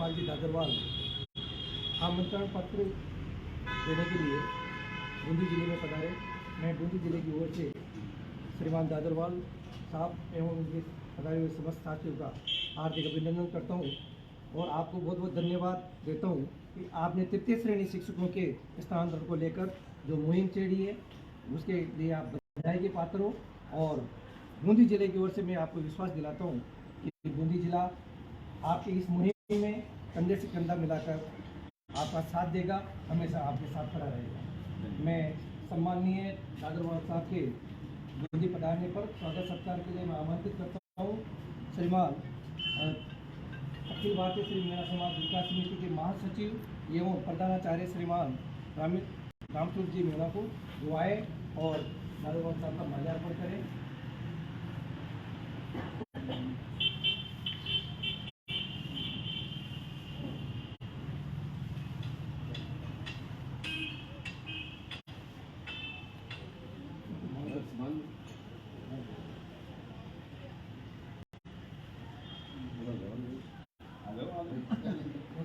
शिवपाल जी दादरवाल आमंत्रण पत्र देने के लिए बूंदी जिले में पधारे। मैं बूंदी जिले की ओर से श्रीमान दादरवाल साहब एवं उनके पधारे हुए समस्त साथियों का हार्दिक अभिनंदन करता हूँ और आपको बहुत बहुत धन्यवाद देता हूँ कि आपने तृतीय श्रेणी शिक्षकों के स्थानांतरण को लेकर जो मुहिम छेड़ी है उसके लिए आप बधाई के पात्र हो। और बूंदी जिले की ओर से मैं आपको विश्वास दिलाता हूँ कि बूंदी जिला आपकी इस मुहिम में कंधे से कंधा मिलाकर आपका साथ देगा, हमेशा आपके साथ खड़ा रहेगा। मैं सम्माननीय दादरवाल साहब के बूंदी पधारने पर स्वागत सत्कार के लिए मैं आमंत्रित करता हूँ श्रीमान अखिल भारतीय श्री मीणा समाज विकास समिति के महासचिव एवं प्रधानाचार्य श्रीमान रामचूर जी मीणा को दुआएं और दादरवाल साहब का माल्यार्पण करें।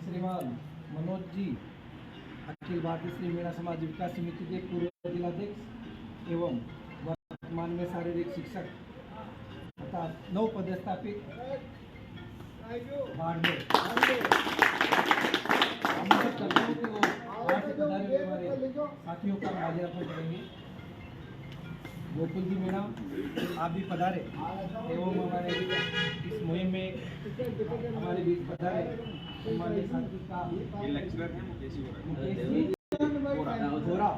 श्रीमान मनोज जी अखिल भारतीय श्री मीणा समाज विकास समिति के पूर्व जिलाध्यक्ष एवं वर्तमान में शारीरिक शिक्षक तथा नव पदस्थापित बाड़मेर साथियों का माल्यार्पण करेंगे। गोकुल जी मीणा आप भी पधारे एवं हमारे इस मुहिम में हमारे बीच पधारे। हमारे साथी का लेक्चरर है मुकेश जी बोरा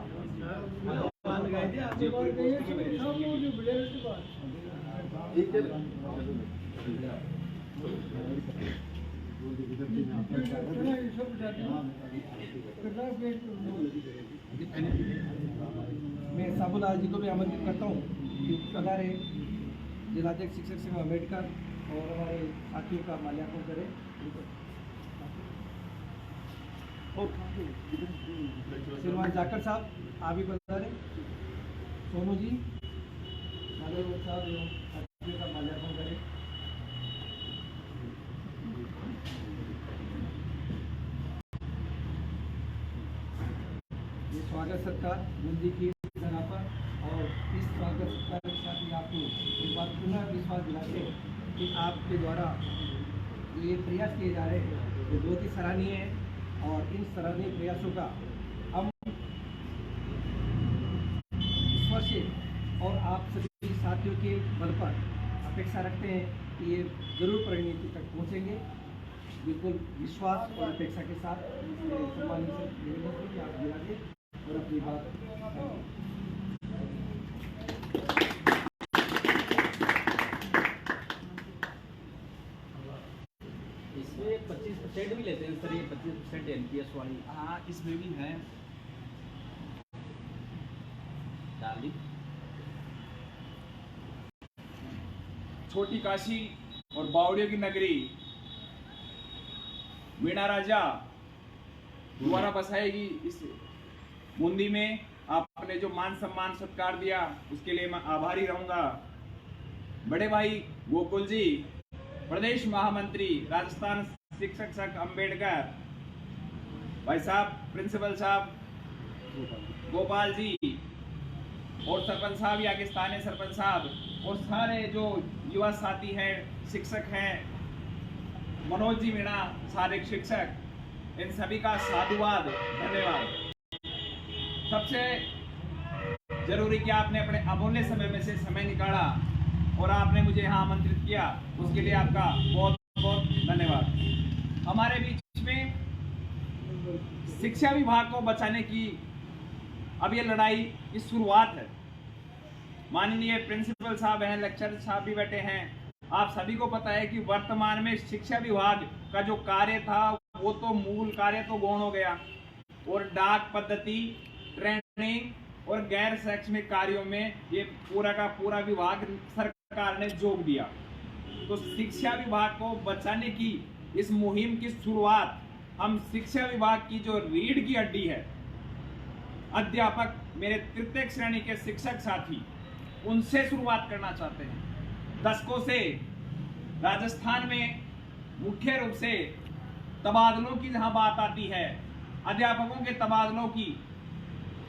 मैं साबुलाल जी को भी आमंत्रित करता हूँ कि पधारे जिलाध्यक्ष शिक्षक सिंह अम्बेडकर और हमारे साथियों का माल्यार्पण करें। श्रीमान जाकर साहब आप भी पधारे। सोनू जी साहब एवं साथियों का माल्यार्पण करें। ये स्वागत सत्कार बूंदी की जगह पर और इस स्वागत सत्कार के साथ ही आपको एक बार पुनः विश्वास दिलाते हैं कि आपके द्वारा जो ये प्रयास किए जा रहे हैं वो बहुत ही सराहनीय है और इन सराहनीय प्रयासों का हम ईश्वर से और आप सभी साथियों के बल पर अपेक्षा रखते हैं कि ये जरूर परिणति तक पहुँचेंगे। बिल्कुल विश्वास और अपेक्षा के साथ सम्मानित से निवेदन है कि आप दिलाइए और अपनी बात इसमें 25% भी लेते हैं सर, ये 25% एनपीएस वाली। हाँ इसमें भी है डाली छोटी काशी और बावड़ियों की नगरी मीणा राजा दोबारा बसाएगी इस बूंदी में। आपने जो मान सम्मान सत्कार दिया उसके लिए मैं आभारी रहूंगा। बड़े भाई गोकुल जी प्रदेश महामंत्री राजस्थान शिक्षक संघ अम्बेडकर, भाई साहब प्रिंसिपल साहब गोपाल जी और सरपंच साहब यहाँ के स्थानीय सरपंच साहब और सारे जो युवा साथी हैं शिक्षक हैं, मनोज जी मीणा शारीरिक शिक्षक, इन सभी का साधुवाद धन्यवाद। सबसे जरूरी कि आपने अपने अमूल्य समय में से समय निकाला और आपने मुझे यहाँ आमंत्रित किया, उसके लिए आपका बहुत बहुत धन्यवाद। हमारे बीच में शिक्षा विभाग को बचाने की अब ये लड़ाई की शुरुआत है। माननीय प्रिंसिपल साहब हैं, लेक्चरर साहब भी बैठे हैं। आप सभी को पता है कि वर्तमान में शिक्षा विभाग का जो कार्य था वो तो मूल कार्य तो गौण हो गया और डाक पद्धति, ट्रेनिंग और गैर शैक्षणिक कार्यों में ये पूरा का पूरा विभाग सरकार ने जोड़ दिया। तो शिक्षा विभाग को बचाने की इस मुहिम की शुरुआत हम शिक्षा विभाग की जो रीढ़ की हड्डी है, अध्यापक, मेरे तृतीय श्रेणी के शिक्षक साथी, उनसे शुरुआत करना चाहते हैं। दशकों से राजस्थान में मुख्य रूप से तबादलों की जहां बात आती है, अध्यापकों के तबादलों की,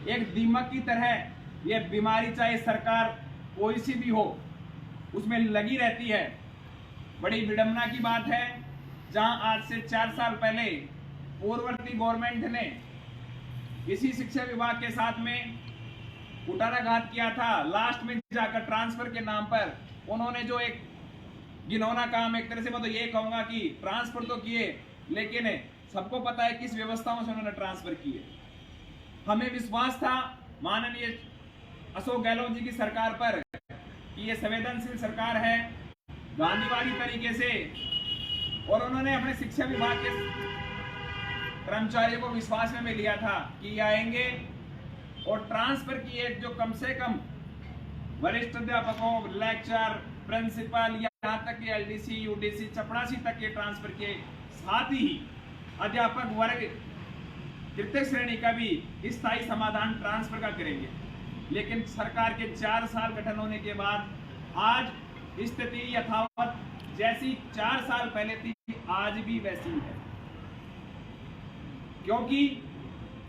एक दीमक की तरह यह बीमारी चाहे सरकार कोई सी भी हो उसमें लगी रहती है। बड़ी विडंबना की बात है, जहां आज से 4 साल पहले पूर्ववर्ती गवर्नमेंट ने इसी शिक्षा विभाग के साथ में कुटाराघात किया था। लास्ट में जाकर ट्रांसफर के नाम पर उन्होंने जो एक घिनौना काम, एक तरह से मैं तो ये कहूंगा कि ट्रांसफर तो किए, लेकिन सबको पता है किस व्यवस्थाओं से उन्होंने ट्रांसफर किए। हमें विश्वास था माननीय अशोक गहलोत जी की सरकार पर कि ये संवेदनशील सरकार है, गांधीवादी तरीके से, और उन्होंने अपने शिक्षा विभाग के कर्मचारियों को विश्वास में लिया था कि ये आएंगे और ट्रांसफर किए जो कम से कम वरिष्ठ अध्यापकों, लेक्चर, प्रिंसिपल, यहाँ तक कि एलडीसी, यूडीसी, चपरासी तक के ट्रांसफर के साथ ही अध्यापक वर्ग तृतीय श्रेणी का भी स्थायी समाधान ट्रांसफर का करेंगे। लेकिन सरकार के 4 साल गठन होने के बाद आज स्थिति यथावत जैसी 4 साल पहले थी आज भी वैसी है, क्योंकि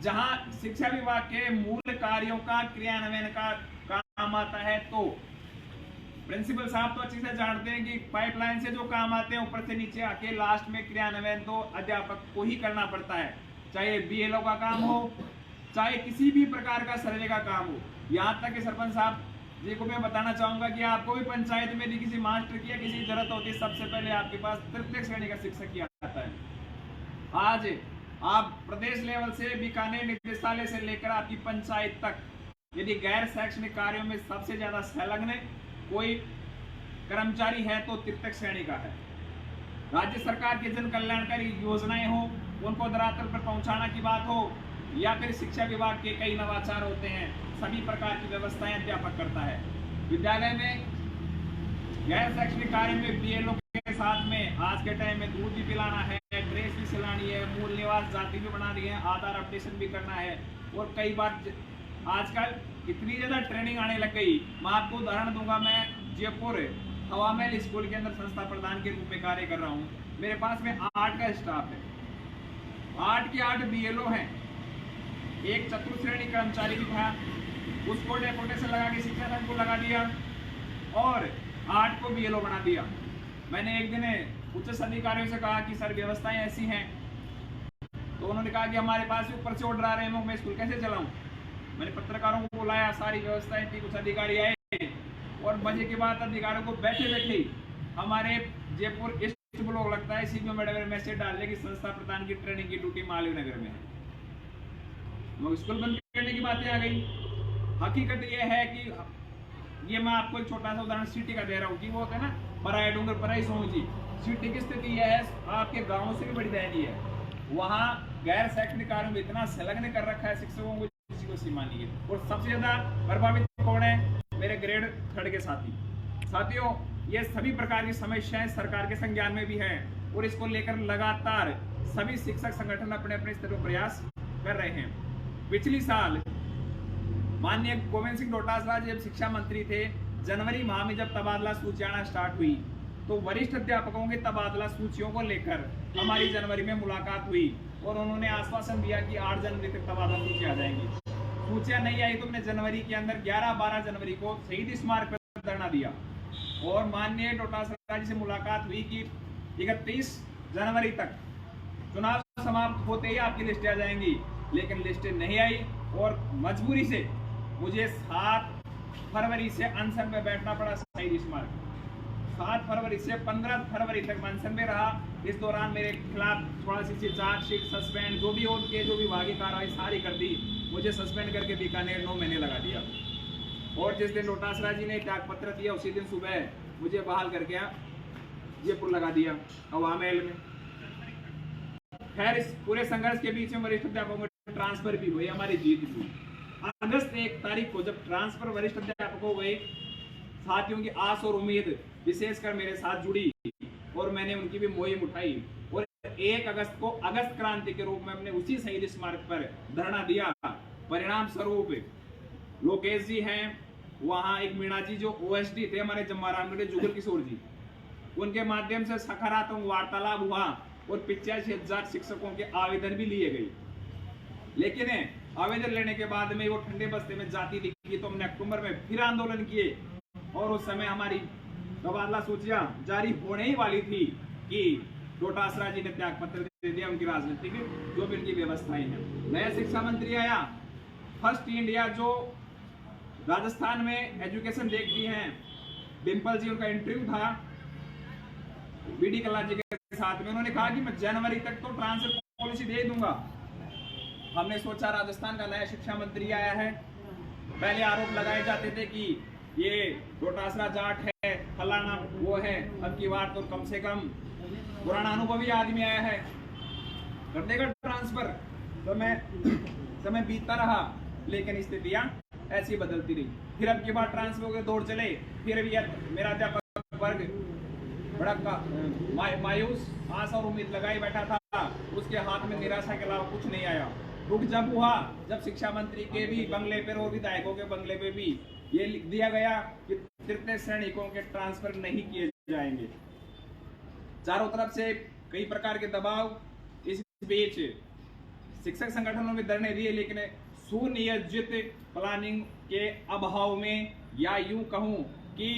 जहां शिक्षा विभाग के मूल कार्यों का क्रियान्वयन का काम आता है, तो प्रिंसिपल साहब तो अच्छी से जानते हैं कि पाइपलाइन से जो काम आते हैं ऊपर से नीचे आके लास्ट में क्रियान्वयन तो अध्यापक को ही करना पड़ता है, चाहे बीएलओ का काम हो, चाहे किसी भी प्रकार का सर्वे का काम हो। यहाँ तक कि सरपंच साहब जी को मैं बताना चाहूंगा कि आपको भी पंचायत में यदि किसी मास्टर की या किसी जरूरत होती है, सबसे पहले आपके पास तृतीय श्रेणी का शिक्षक ही आता है। आज आप प्रदेश लेवल से बीकानेर निदेशालय से लेकर आपकी पंचायत तक यदि गैर शैक्षणिक कार्यों में सबसे ज्यादा संलग्न कोई कर्मचारी है तो तृतीय श्रेणी का है। राज्य सरकार की जन कल्याणकारी योजनाएं हो, उनको धरातल पर पहुंचाने की बात हो, या फिर शिक्षा विभाग के कई नवाचार होते हैं, सभी प्रकार की व्यवस्थाएं अध्यापक करता है। विद्यालय में गैर शैक्षणिक कार्य में बीएलओ के साथ में आज के टाइम में दूध भी पिलाना है, ड्रेस भी सिलानी है, मूल निवास जाति भी बनानी है, आधार अपडेशन भी करना है, और कई बार आजकल इतनी ज्यादा ट्रेनिंग आने लग गई। मैं आपको उदाहरण दूंगा, मैं जयपुर हवा महल स्कूल के अंदर संस्था प्रधान के रूप में कार्य कर रहा हूँ। मेरे पास में 8 का स्टाफ है, 8 के 8 बीएलओ हैं। एक चतुर्थ श्रेणी कर्मचारी भी था, उसको डेपुटेशन लगा के शिक्षा संघ को लगा दिया और 8 को बीएलओ बना दिया। मैंने एक दिन उच्च अधिकारियों से कहा कि सर व्यवस्थाएं ऐसी हैं, तो उन्होंने कहा कि हमारे पास ऊपर से ऑर्डर आ रहे हैं, मैं स्कूल कैसे चलाऊं। मैंने पत्रकारों को बुलाया, सारी व्यवस्थाएं थी, कुछ अधिकारी आए और मजे की बात अधिकारियों को बैठे बैठे हमारे जयपुर ईस्ट ब्लॉक लगता है सीबीओ मैडम मैसेज डालने की संस्था प्रधान की ट्रेनिंग की ड्यूटी मालवीय नगर में है। स्कूल बंद करने की बातें आ गई। हकीकत यह है कि ये मैं आपको एक छोटा सा उदाहरण सिटी का दे रहा हूँ कि वो होता है ना पराई डूंगर पराई सोची। सिटी की स्थिति यह है, आपके गाँव से भी बड़ी दयनीय है। वहाँ गैर शैक्षणिक कार्यों में इतना संलग्न कर रखा है शिक्षकों को, किसी को सीमा नहीं है। और सबसे ज्यादा प्रभावित कौन है? मेरे ग्रेड 3 के साथियों, ये सभी प्रकार की समस्याएं सरकार के संज्ञान में भी हैं और इसको लेकर लगातार सभी शिक्षक संगठन अपने अपने स्तर पर प्रयास कर रहे हैं। पिछली साल माननीय गोविंद सिंह डोटासरा जब शिक्षा मंत्री थे, जनवरी माह में जब तबादला सूची आना स्टार्ट हुई, तो वरिष्ठ अध्यापकों के तबादला सूचियों को लेकर हमारी जनवरी में मुलाकात हुई और उन्होंने आश्वासन दिया कि 8 जनवरी तक तबादला सूची आ जाएंगी। सूचियां नहीं आई तो हमने जनवरी के अंदर 11-12 जनवरी को शहीद स्मारक पर धरना दिया और माननीय डोटासरा जी से मुलाकात हुई कि 31 जनवरी तक चुनाव समाप्त होते ही आपकी लिस्टें आ जाएंगी, लेकिन लिस्टें नहीं आई और मजबूरी से मुझे 7 फरवरी से अनशन में बैठना पड़ा शहीद स्मारक। 7 फरवरी से 15 फरवरी तक मैं अनशन में रहा। इस दौरान मेरे खिलाफ थोड़ा सी चार्जशीट, सस्पेंड, जो भी उनके जो विभागीय कार्रवाई सारी कर दी, मुझे सस्पेंड करके बीकानेर 9 महीने लगा दिया। और जिस दिन डोटासरा जी ने त्याग पत्र दिया उसी दिन सुबह मुझे बहाल करके जयपुर लगा दिया हवा महल में। खैर, इस पूरे संघर्ष के बीच में वरिष्ठ अध्यापकों में ट्रांसफर भी हुई, हमारी जीत भी हुई। अगस्त 1 तारीख को जब ट्रांसफर वरिष्ठ अध्यापकों हुए, साथियों की आस और उम्मीद विशेषकर मेरे साथ जुड़ी और मैंने उनकी भी मुहिम उठाई और 1 अगस्त को अगस्त क्रांति के रूप में हमने उसी शहीद स्मारक पर धरना दिया। परिणाम स्वरूप लोकेश जी हैं, वहां एक मीणा जी जो OSD थे हमारे जम्मारामगढ़ जुगल किशोर जी, उनके माध्यम से सकारात्मक वार्तालाप हुआ और 85,000 शिक्षकों के आवेदन भी लिए गए। लेकिन आवेदन लेने के बाद में वो ठंडे बस्ते में जाति लिखी, तो हमने अक्टूबर में फिर आंदोलन किए और उस समय हमारी तबादला सूचियां जारी होने ही वाली थी कि डोटासरा जी ने त्याग पत्र दे दिया, उनकी राजनीतिक जो भी उनकी व्यवस्थाएं हैं। नया शिक्षा मंत्री आया, फर्स्ट इंडिया जो राजस्थान में एजुकेशन देखती हैं, डिम्पल जी, उनका इंटरव्यू था बीडी कल्ला जी के साथ में। उन्होंने कहा कि मैं जनवरी तक तो ट्रांसफर पॉलिसी दे दूंगा। हमने सोचा राजस्थान का नया शिक्षा मंत्री आया है, पहले आरोप लगाए जाते थे कि ये डोटासरा जाट है, फलाना वो है, अब की बार तो कम से कम पुराना अनुभवी आदमी आया है, कर देगा ट्रांसफर। तो मैं समय बीतता रहा, लेकिन स्थितियां ऐसी बदलती रही। फिर अब की बार ट्रांसफर के दौर चले, फिर भी मेरा अध्यापक वर्ग बड़ा मायूस, आशा और उम्मीद लगाई बैठा था, उसके हाथ में निराशा के अलावा कुछ नहीं आया। दुख जब हुआ जब शिक्षा मंत्री के भी बंगले पर और विधायकों के बंगले पे भी ये लिख दिया गया कि तृतीय श्रेणिकों के ट्रांसफर नहीं किए जाएंगे। चारों तरफ से कई प्रकार के दबाव। इस बीच शिक्षक संगठनों में धरने दिए, लेकिन सुनियोजित प्लानिंग के अभाव में, या यूं कहूं कि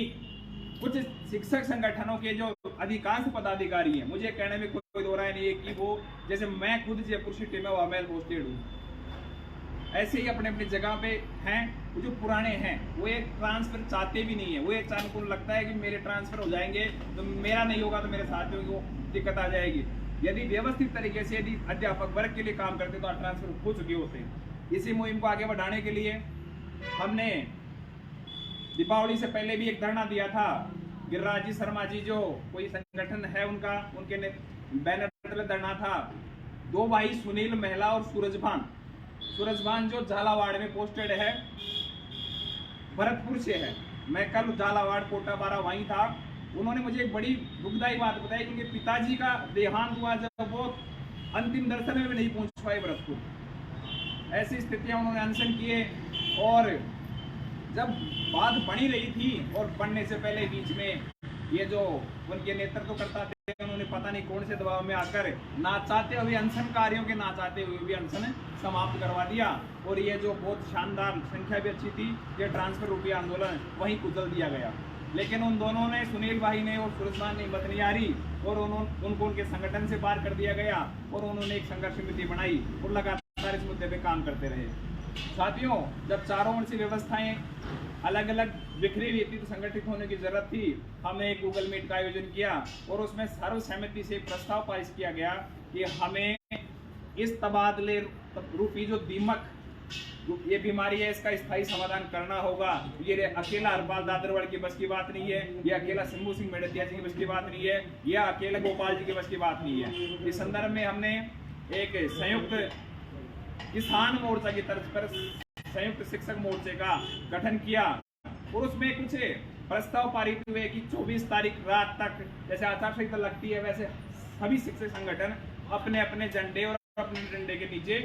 कुछ शिक्षक संगठनों के जो अधिकांश पदाधिकारी हैं, मुझे कहने में कोई दो राय नहीं है कि वो, जैसे मैं खुद जयपुर सिटी में वेल पोस्टेड हूँ, ऐसे ही अपने अपनी जगह पे हैं। जो पुराने हैं वो एक ट्रांसफर चाहते भी नहीं है, वो एक चाहने को लगता है कि मेरे ट्रांसफर हो जाएंगे तो मेरा नहीं होगा तो मेरे साथियों को दिक्कत आ जाएगी। यदि व्यवस्थित तरीके से यदि अध्यापक वर्ग के लिए काम करते तो ट्रांसफर हो चुके होते हैं। इसी मुहिम को आगे बढ़ाने के लिए हमने दीपावली से पहले भी एक धरना दिया था। गिरिराज जी शर्मा जी जो कोई संगठन है उनका, उनके बैनर तले धरना था। दो भाई सुनील महिला और सूरजभान जो झालावाड़ में पोस्टेड है, भरतपुर से है। मैं कल झालावाड़ कोटा 12 वहीं था। उन्होंने मुझे एक बड़ी दुखदायी बात बताई कि उनके पिताजी का देहांत हुआ जब वो अंतिम दर्शन में भी नहीं पहुंच पाए भरतपुर। ऐसी स्थितियां उन्होंने अनशन किए, और जब बात बनी रही थी और बनने से पहले बीच में ये जो उनके नेतृत्व करता थे, उन्होंने पता नहीं कौन से दबाव में आकर ना चाहते हुए अनशनकारियों के ना चाहते हुए भी अनशन समाप्त करवा दिया। और ये जो बहुत शानदार संख्या भी अच्छी थी, ये ट्रांसफर रूपी आंदोलन वहीं कुचल दिया गया। लेकिन उन दोनों ने, सुनील भाई ने और सूरजभान ने हिम्मत नहीं हारी, और उनको उनके संगठन से बाहर कर दिया गया, और उन्होंने एक संघर्ष समिति बनाई और लगातार इस मुद्दे पे काम करते रहे। साथियों, जब चारों ओर से व्यवस्थाएं अलग अलग बिखरी हुई थी तो संगठित होने की जरूरत थी। हमने एक गूगल मीट का आयोजन किया और उसमें सर्वसहमति से प्रस्ताव पारित किया गया कि हमें इस तबादले रूपी जो दीमक, ये बीमारी है, इसका स्थायी समाधान करना होगा। ये अकेला हरपाल दादरवाड़ की बस की बात नहीं है, ये अकेला शंभू सिंह मेड़तिया जी की बस की बात नहीं है, या अकेला गोपाल जी की बस की बात नहीं है। इस संदर्भ में हमने एक संयुक्त किसान मोर्चा की तरफ पर संयुक्त शिक्षक मोर्चे का गठन किया, और उसमें कुछ प्रस्ताव पारित हुए कि 24 तारीख रात तक, जैसे आचार संहिता लगती है वैसे सभी शिक्षक संगठन अपने अपने झंडे और अपने डंडे के नीचे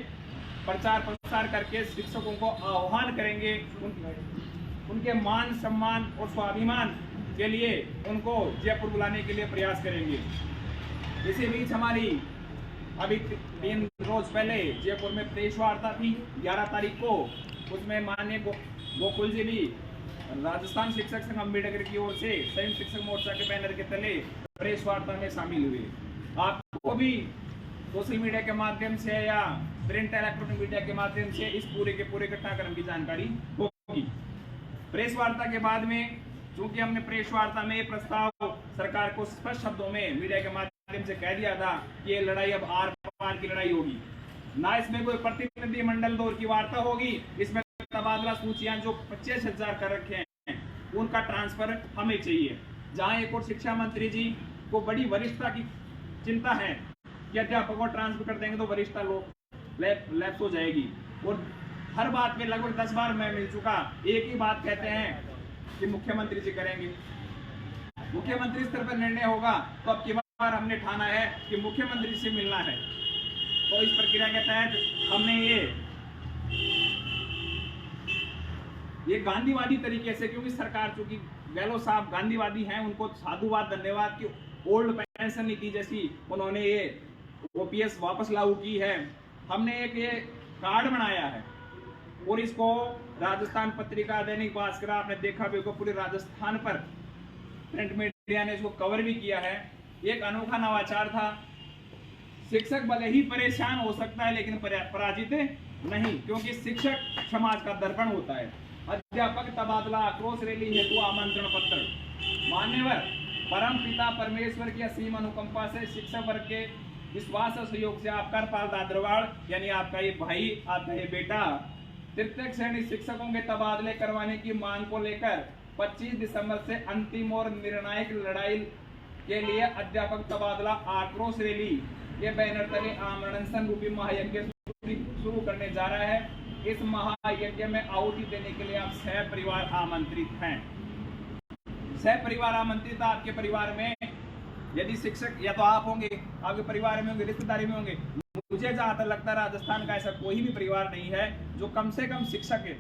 प्रचार प्रसार करके शिक्षकों को आह्वान करेंगे, उनके मान सम्मान और स्वाभिमान के लिए उनको जयपुर बुलाने के लिए प्रयास करेंगे। इसी बीच हमारी अभी 3 रोज पहले जयपुर में प्रेस वार्ता थी 11 तारीख को। उसमें माननीय गोकुल जी भी राजस्थान शिक्षक संघ अम्बेडकर की ओर से संयुक्त शिक्षक मोर्चा के बैनर के तले प्रेस वार्ता में शामिल हुए। आपको भी सोशल मीडिया के माध्यम से या प्रिंट इलेक्ट्रॉनिक मीडिया के माध्यम से इस पूरे के पूरे घटनाक्रम की जानकारी होगी। प्रेस वार्ता के बाद में चूंकि हमने प्रेस वार्ता में प्रस्ताव सरकार को स्पष्ट शब्दों में मीडिया के माध्यम से कह दिया था कि ये लड़ाई अब आर पार की लड़ाई होगी, ना इसमें कोई प्रतिनिधि मंडल दौर की वार्ता होगी। इसमें तबादला सूचियां जो 25,000 कर रखे हैं उनका ट्रांसफर हमें चाहिए। जहां एक और शिक्षा मंत्री जी को बड़ी वरिष्ठता की चिंता है कि अध्यापकों को ट्रांसफर कर देंगे तो वरिष्ठता लोग लैप्स हो जाएगी, और हर बात में लगभग 10 बार मैं मिल चुका, एक ही बात कहते हैं कि मुख्यमंत्री जी करेंगे, मुख्यमंत्री स्तर पर निर्णय होगा। तो अब की बार हमने ठाना है कि मुख्यमंत्री से मिलना है। तो इस प्रक्रिया के तहत हमने ये गांधीवादी तरीके से, क्योंकि सरकार चूंकि गहलोत साहब गांधीवादी हैं, उनको साधुवाद धन्यवाद की ओल्ड पेंशन नीति जैसी उन्होंने ये ओपीएस वापस लागू की है, हमने एक ये कार्ड बनाया है और इसको राजस्थान पत्रिका, दैनिक भास्कर, आपने देखा भी होगा, पूरे राजस्थान पर प्रिंट मीडिया ने इसको कवर भी किया है। एक अनोखा नवाचार था। शिक्षक भले ही परेशान हो सकता है लेकिन पराजित नहीं, क्योंकि शिक्षक समाज का दर्पण होता है। अध्यापक तबादला आक्रोश रैली हेतु आमंत्रण पत्र। मान्यवर परम पिता परमेश्वर की असीम अनुकंपा से शिक्षक वर्ग के विश्वास और सहयोग से आप करपाल दादरवाड़, यानी आपका ये भाई, आपका ये बेटा, तृतीय श्रेणी शिक्षकों के तबादले करवाने की मांग को लेकर 25 दिसंबर से अंतिम और निर्णायक लड़ाई के लिए अध्यापक तबादला आक्रोश रैली के बैनर तले आमरण रूपी महायज्ञ शुरू करने जा रहा है। इस महायज्ञ में आहुति देने के लिए आप सह परिवार आमंत्रित हैं। सह परिवार आमंत्रित, आपके परिवार में यदि शिक्षक या तो आप होंगे, आपके परिवार में होंगे, रिश्तेदारी में होंगे। मुझे जहां तक लगता है राजस्थान का ऐसा कोई भी परिवार नहीं है जो कम से कम शिक्षक है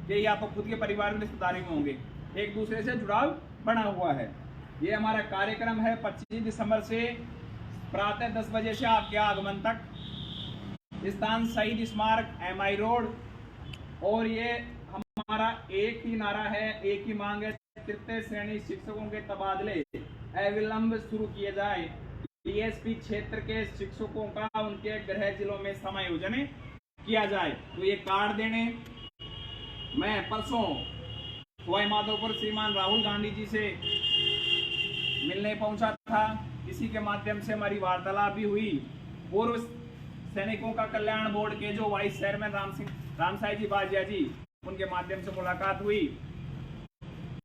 कि या तो खुद के परिवार में, रिश्तेदारी में होंगे, एक दूसरे से जुड़ाव बना हुआ है। ये हमारा कार्यक्रम है 25 दिसंबर से प्रातः 10 बजे से आपके आगमन तक। स्थान शहीद स्मारक, MI रोड। और ये हमारा एक ही नारा है, एक ही मांग है, तृतीय श्रेणी शिक्षकों के तबादले अविलंब शुरू किए जाए। DSP क्षेत्र के शिक्षकों का उनके गृह जिलों में समायोजन किया जाए। तो ये कार्ड देने मैं परसों सवाई माधोपुर श्रीमान राहुल गांधी जी से मिलने पहुंचा था। इसी के माध्यम से हमारी वार्तालाप भी हुई। पूर्व सैनिकों का कल्याण बोर्ड के जो वाइस चेयरमैन रामसाई जी बाजिया जी, उनके माध्यम से मुलाकात हुई।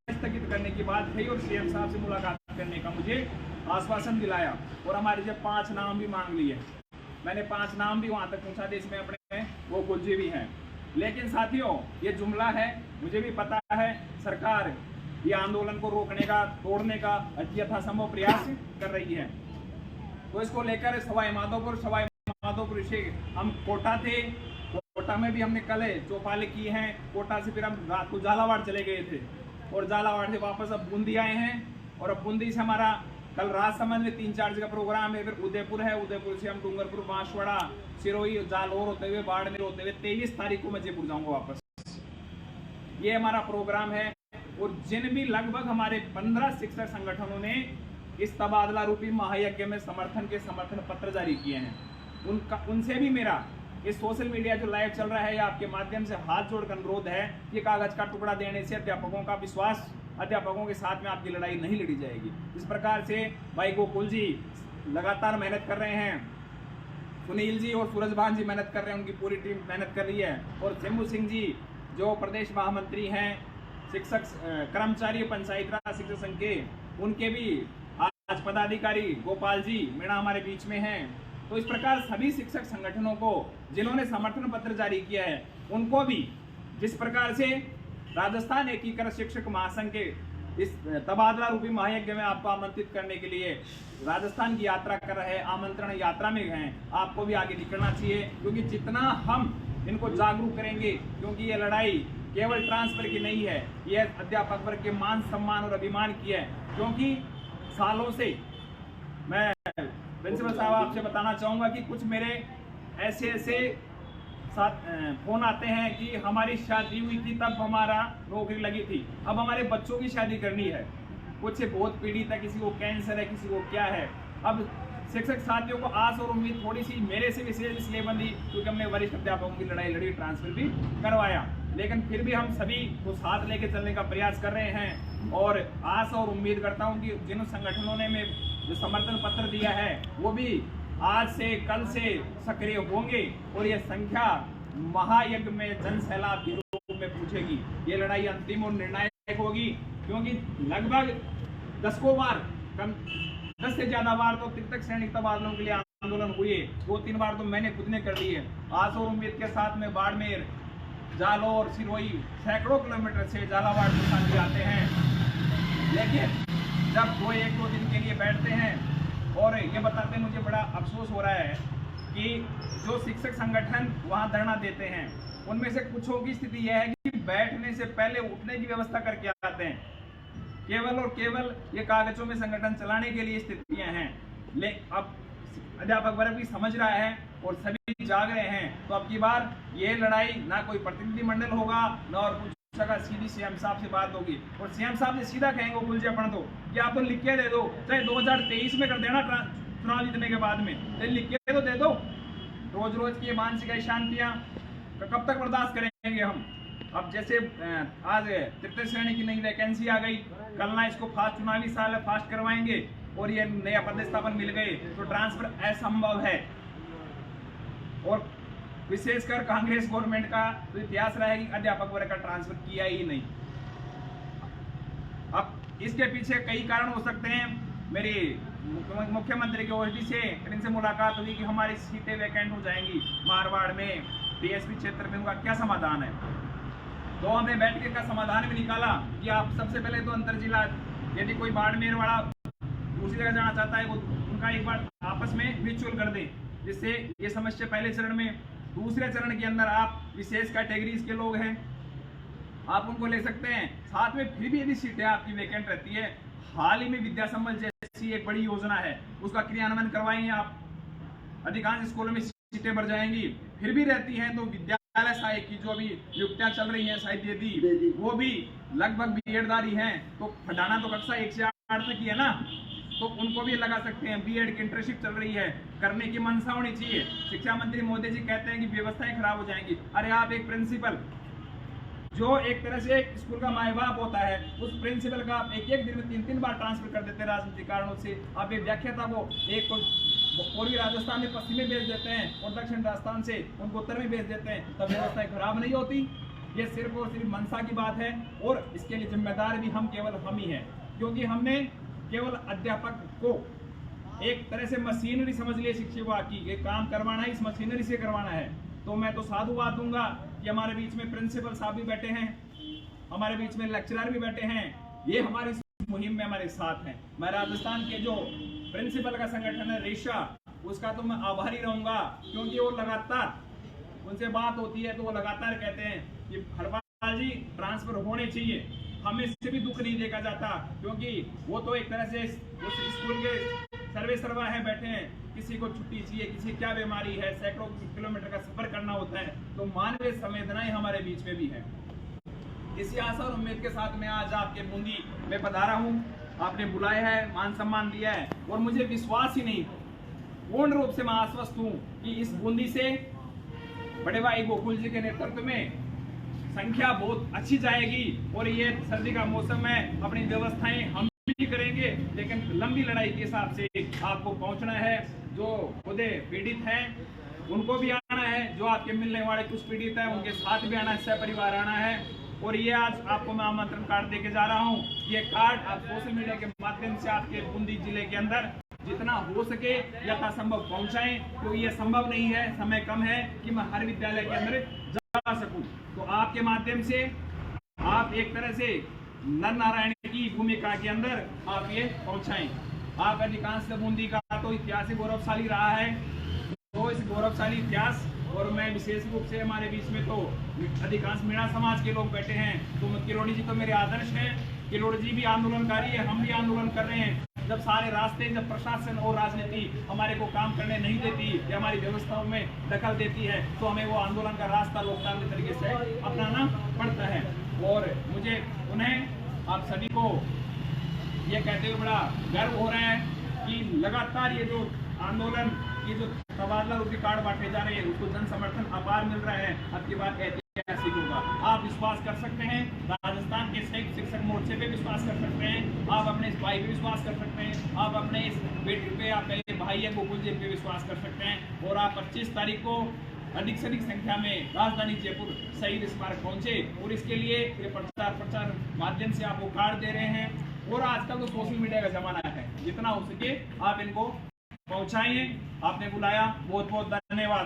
स्थगित करने की बात कही और CM साहब से मुलाकात करने का मुझे आश्वासन दिलाया और हमारे जब 5 नाम भी मांग लिए। मैंने 5 नाम भी वहां तक पहुंचा दिए, इसमें अपने वो कुलजी भी हैं। लेकिन साथियों, ये जुमला है, मुझे भी पता है सरकार ये आंदोलन को रोकने का, तोड़ने का यथासंभव प्रयास कर रही है। तो इसको लेकर सवाई माधोपुर से हम कोटा थे, कोटा में भी हमने कल चौपाल की हैं। कोटा से फिर हम रात को झालावाड़ चले गए थे और झालावाड़ से वापस अब बूंदी आए हैं। और अब बूंदी से हमारा कल राजसमंद में 3-4 जगह प्रोग्राम है। फिर उदयपुर है, उदयपुर से हम डूंगरपुर, बांसवाड़ा, सिरोही, जालौर होते हुए, बाड़मेर होते हुए 23 तारीख को मैं जयपुर जाऊंगा वापस। ये हमारा प्रोग्राम है। और जिन भी लगभग हमारे 15 शिक्षक संगठनों ने इस तबादला रूपी महायज्ञ में समर्थन पत्र जारी किए हैं, उनसे भी मेरा इस सोशल मीडिया जो लाइव चल रहा है या आपके माध्यम से हाथ जोड़कर अनुरोध है, ये कागज का टुकड़ा देने से अध्यापकों का विश्वास, अध्यापकों के साथ में आपकी लड़ाई नहीं लड़ी जाएगी। इस प्रकार से भाई गोकुल जी लगातार मेहनत कर रहे हैं, सुनील जी और सूरजभान जी मेहनत कर रहे हैं, उनकी पूरी टीम मेहनत कर रही है। और शंभू सिंह जी जो प्रदेश महामंत्री हैं शिक्षक कर्मचारी पंचायत राज शिक्षक संघ के, उनके भी आज पदाधिकारी गोपाल जी मीणा हमारे बीच में हैं। तो इस प्रकार सभी शिक्षक संगठनों को जिन्होंने समर्थन पत्र जारी किया है, उनको भी जिस प्रकार से राजस्थान एकीकृत शिक्षक महासंघ के इस तबादला रूपी महायज्ञ में आपको आमंत्रित करने के लिए राजस्थान की यात्रा कर रहे हैं, आमंत्रण यात्रा में हैं, आपको भी आगे निकलना चाहिए। क्योंकि जितना हम इनको जागरूक करेंगे, क्योंकि ये लड़ाई केवल ट्रांसफर की नहीं है, यह अध्यापक वर्ग के मान सम्मान और अभिमान की है। क्योंकि सालों से मैं प्रिंसिपल साहब आपसे बताना चाहूंगा कि कुछ मेरे ऐसे साथ फोन आते हैं कि हमारी शादी हुई थी तब हमारा नौकरी लगी थी, अब हमारे बच्चों की शादी करनी है। कुछ से बहुत पीड़ित है, किसी को कैंसर है, किसी को क्या है। अब शिक्षक साथियों को आस और उम्मीद थोड़ी सी मेरे से विशेष इसलिए बंधी क्योंकि हमने वरिष्ठ अध्यापकों की लड़ाई लड़ी, ट्रांसफर भी करवाया। लेकिन फिर भी हम सभी को साथ लेके चलने का प्रयास कर रहे हैं और आस और उम्मीद करता हूं कि जिन संगठनों ने जो समर्थन पत्र दिया है वो भी आज से कल से सक्रिय होंगे और ये संख्या महायज्ञ में जन सैलाब के रूप में पूछेगी। ये लड़ाई अंतिम और निर्णायक होगी, क्योंकि लगभग 10 बार, 10 से ज्यादा बार तो तृतीय श्रेणी तबादलों के लिए आंदोलन हुए, 2-3 बार तो मैंने खुद ने कर दिए। आस और उम्मीद के साथ में बाड़मेर, जालौर, सिरोही सैकड़ों किलोमीटर से झालावाड़ के साथ आते हैं। लेकिन जब वो 1-2 दिन के लिए बैठते हैं और ये बताते हैं, मुझे बड़ा अफसोस हो रहा है कि जो शिक्षक संगठन वहां धरना देते हैं उनमें से कुछों की स्थिति यह है कि बैठने से पहले उठने की व्यवस्था करके आते हैं। केवल और केवल ये कागजों में संगठन चलाने के लिए स्थितियां हैं। अब अध्यापक वर्ग भी समझ रहा है और सभी जाग रहे हैं। तो अब की बार ये लड़ाई ना कोई प्रतिनिधिमंडल होगा ना और कुछ जगह, सीधी सीएम साहब से बात होगी और सीएम साहब ने सीधा कहेंगे गोकुल जी अपन तो कि आप तो लिख के दे दो, चाहे 2023 में कर देना चुनाव जीतने के बाद में, लिख के तो दे दो। रोज रोज की मानसिक अशांतियां कब तक बर्दाश्त करेंगे हम। अब जैसे आज तृतीय श्रेणी की नई वैकेंसी आ गई, कल ना इसको फास्ट चुनावी साल फास्ट करवाएंगे और ये नया पदस्थापन मिल गए तो ट्रांसफर असंभव है। और विशेषकर कांग्रेस गवर्नमेंट का तो इतिहास रहा है कि अध्यापक वर्ग का ट्रांसफर किया ही नहीं। अब इसके पीछे कई कारण हो सकते हैं। मेरी मुख्यमंत्री की ओर से इनसे मुलाकात हुई कि हमारी सीटें वैकेंट हो जाएंगी मारवाड़ में, डीएसपी क्षेत्र में, उनका क्या समाधान है। तो हमने बैठक का समाधान भी निकाला कि आप सबसे पहले तो अंतर जिला, यदि कोई बाड़मेर वाला दूसरी जगह जाना चाहता है वो उनका एक बार आपस में म्यूचुअल कर दें, जिससे ये समस्या पहले चरण में। दूसरे चरण के अंदर आप विशेष कैटेगरीज के लोग हैं, आप उनको ले सकते हैं साथ में। फिर भी यदि सीटें आपकी वैकेंट रहती है, हाल ही में विद्या संबल जैसी एक बड़ी योजना है उसका क्रियान्वयन करवाएंगे आप, अधिकांश स्कूलों में सीटें बढ़ जाएंगी। फिर भी रहती हैं तो विद्यालय सहायक की जो अभी नियुक्तियां चल रही हैं शायद यदि वो भी लगभग बीएडधारी हैं, तो हटाना तो कक्षा 1 से 8 तक ही है ना, तो उनको भी लगा सकते हैं। बीएड की इंटर्नशिप चल रही है, करने की मंशा होनी चाहिए। शिक्षा मंत्री मोदी जी कहते हैं कि व्यवस्थाएं खराब हो जाएंगी। अरे आप एक प्रिंसिपल जो एक तरह से एक स्कूल का माई बाप होता है, उस प्रिंसिपल का आप एक दिन में 3-3 बार ट्रांसफर कर देते हैं राजनीतिक कारणों से। आप एक व्याख्याता को एक पूर्वी राजस्थान में पश्चिम में भेज देते हैं और दक्षिण राजस्थान से उनको उत्तर में भेज देते हैं, तब व्यवस्थाएं खराब नहीं होती। ये सिर्फ और सिर्फ मंशा की बात है और इसके लिए जिम्मेदार भी केवल हम ही हैं, क्योंकि हमने केवल अध्यापक को एक तरह से मशीनरी समझ लिए शिक्षकों की, ये काम करवाना है इस मशीनरी से करवाना है। तो मैं तो साधुवाद दूंगा कि हमारे बीच में प्रिंसिपल साहब भी बैठे हैं, हमारे बीच में लेक्चरर भी बैठे हैं, ये हमारी मुहिम में हमारे साथ हैं। मैं राजस्थान के जो प्रिंसिपल का संगठन है रेशा, उसका तो मैं आभारी रहूंगा, क्योंकि वो लगातार उनसे बात होती है तो वो लगातार कहते हैं कि हरपाल जी ट्रांसफर होने चाहिए। हमें इससे भी दुख नहीं देखा जाता, क्योंकि वो तो एक तरह से उस स्कूल के सर्वे सर्वा है बैठे हैं, किसी को छुट्टी चाहिए, किसी क्या बीमारी है, सैकड़ों किलोमीटर का सफर करना होता है, तो मानवीय संवेदनाएं हमारे बीच में भी है। इसी आशा और उम्मीद के साथ मैं आज आपके बूंदी में पधारा हूँ। आपने बुलाया है, मान सम्मान दिया है और मुझे विश्वास ही नहीं, पूर्ण रूप से मैं आश्वस्त हूँ कि इस बूंदी से बड़े भाई गोकुल जी के नेतृत्व में संख्या बहुत अच्छी जाएगी। और ये सर्दी का मौसम है, अपनी व्यवस्थाएं हम भी करेंगे, लेकिन लंबी लड़ाई के हिसाब से आपको पहुंचना है। जो खुदे पीड़ित हैं उनको भी आना है, जो आपके मिलने वाले कुछ पीड़ित हैं उनके साथ भी आना है, सहपरिवार आना है। और ये आज आपको मैं आमंत्रण कार्ड देके जा रहा हूँ। ये कार्ड आप सोशल मीडिया के माध्यम से आपके बूंदी जिले के अंदर जितना हो सके यथासंभव पहुंचाएं, क्योंकि ये संभव नहीं है, समय कम है कि मैं हर विद्यालय के अंदर जा सकूं। तो आपके माध्यम से आप एक तरह से नर नारायण की भूमिका के अंदर आप ये पहुंचाएं। आप अधिकांश बूंदी का तो इतिहास गौरवशाली रहा है, तो इस गौरवशाली इतिहास, और मैं विशेष रूप से हमारे बीच में तो अधिकांश मीणा समाज के लोग बैठे हैं, तो किलोड़ी जी तो मेरे आदर्श हैं। किलोड़ी जी भी आंदोलनकारी है, हम भी आंदोलन कर रहे हैं। जब सारे रास्ते, जब प्रशासन और राजनीति हमारे को काम करने नहीं देती या हमारी व्यवस्थाओं में दखल देती है, तो हमें वो आंदोलन का रास्ता लोकतांत्रिक तरीके से अपनाना पड़ता है। और मुझे उन्हें आप सभी को ये कहते हुए बड़ा गर्व हो रहा है कि लगातार ये जो आंदोलन की जो तबादला रूपी कार्ड बांटे जा रहे हैं उसको जन समर्थन अपार मिल रहा है। अब की बात ऐतिहासिक होगा, आप विश्वास कर सकते हैं। राजस्थान के संयुक्त शिक्षक मोर्चे पे विश्वास कर सकते हैं, आप अपने इस भाई पे विश्वास कर सकते हैं, आप अपने इस बेटी पे, आपके भाई है गोकुल जी पे विश्वास कर सकते हैं। और आप 25 तारीख को अधिक से अधिक संख्या में राजधानी जयपुर शहीद स्मारक पहुंचे और इसके लिए ये प्रचार माध्यम से आपको कार्ड दे रहे हैं। और आजकल तो सोशल मीडिया का जमाना है, जितना हो सके आप इनको पहुंचाइए। आपने बुलाया, बहुत बहुत धन्यवाद।